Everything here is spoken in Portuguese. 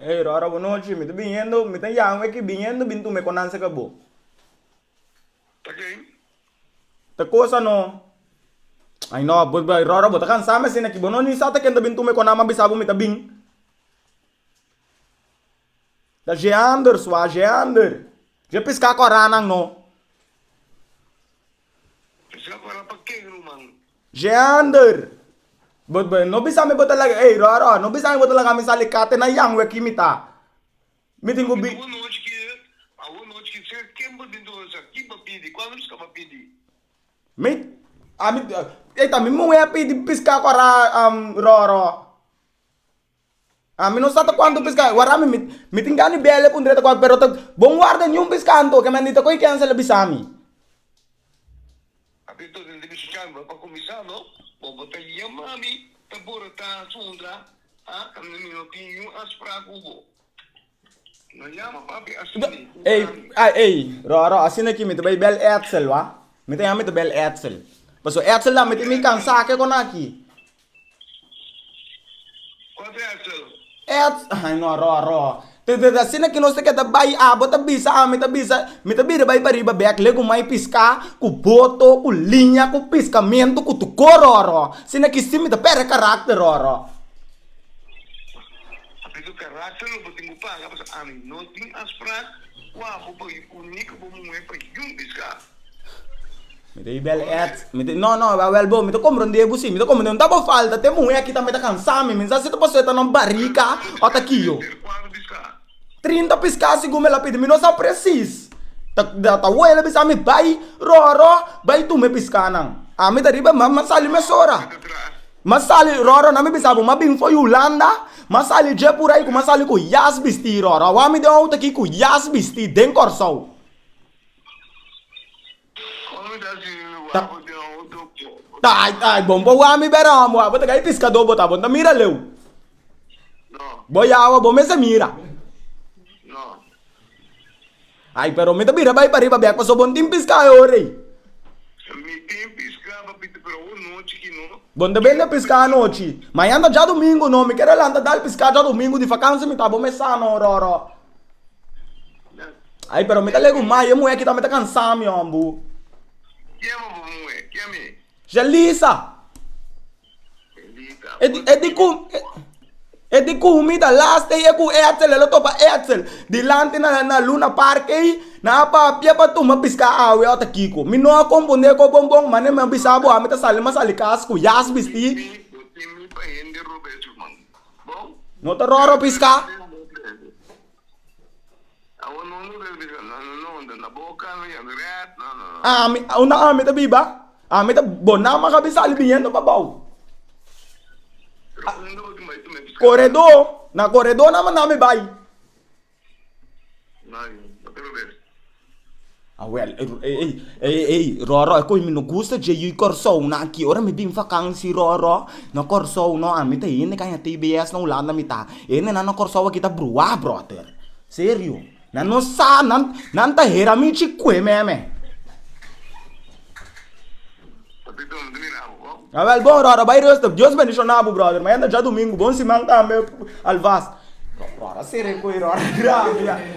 Ei, Rora, boa noite. Me estou vindo, me estou yang aqui vindo, bintu me konanse ka bo. Tá quem? Tá coisa não. Ai não, Rora, bota cansar, assim aqui. Bono ni sata kenda bintu me konama bisabo me tá bing. Tá geander, sua geander. Já piscar coranang no. Pisca para pra quem, mano? Geander. No bisa me bota lagi, ei, Rora, no bisa me bota lagi misali kate na yang we kimita. Meeting ko bi. A noite que você quem pode dosa, que papidi, quando você papidi? Mit, amit, eta mi mo ya pidi pisca cora Rora. Non stato quanto pesca, guarda mi tingani belle con diretta qua però buon guarda niun pescanto che mi hanno detto coi cancel bisami. Capito del devi scambio per commissario, o botai yamami, per porta sondra, a non opinion aspra cubo. Non chiama papi asini. Ei, Roro, asine ki mit bay bel Edsel wa? Mit ya mit bel Edsel. Paso Edsel la mit mi kan sake ko naki. Quanto é aquilo? Ai no Roro. Te asine ki no se que da bay abo ta bisa mi ta bira bay pariba back le com mai piscar, com boto, com linha, com piscamento, com tu cororo. Sine ki simi ta pere carácter Roro. Capito carácter lo botinho paga, mas a mim não tem aspra, qua po unico po mo pa yung pisca. Mite bel et, no, well bo, mite comprende busi, mite comprende non tabo falta, te muia aqui também tá cansado, mensa se tu posso estar numa barrica, ou tá aqui yo. 30 piscar segundo ela pede, não sabe preciso. Tá uela bisa me bai, Roro, bai tu me piscar nang. A me dariba masali me sora. Masali Roro na me bisa bo, mabing foi Holanda, masali je por aí com masali com yas bisti Roro. Wa me deu outra aqui com yas bisti den corsau. Ai, bom, boa mi bera, mo, bota gai pescador bota, bota mira leu. No. Boiawa, bom, essa mira. No. Ai, pero me tabira bai pariba biak paso bon tim pesca ore. Mi tem pisca, papito, pero noite que não. Bon de belle pesca noite. Mas anda já domingo no, me quero lá anda dal pesca já domingo de vacanza mi tabo me sano Roro. Ai, pero me tá lego mai, eu moe que tá me tá cansado mi ambu. Chiama moe, chiami. Jelisa. E di KUMI da last day ku Edsel lo topa Edsel di lanti na Luna Park na pa pia pa tu mapiska awe ata kiko mino akombonde ko bombong mane mabisabo amita sali masalikas ku yas bisti Timi pa HENDE Roberto man. Bom? no ta Roro piska Awan no na boca no ya rat no. ami una amita biba amita bonama kabisali biendo babaw corredor na corredor naman bai. Ah well, Roro, ako mi no gusta je yu corso na aqui, ora me bim vakansi Roro, no corso no amita ine kaya TBS no Holanda mita. Ine na no corso kita brua brother. Sério? Na no sa nan ta hera mi chikwe meme. Ah well, bom Roro, vai resto, Deus bendiga na brother, mas ainda já domingo, bom se manca meu alvas. Roro, sério coi Roro, grave.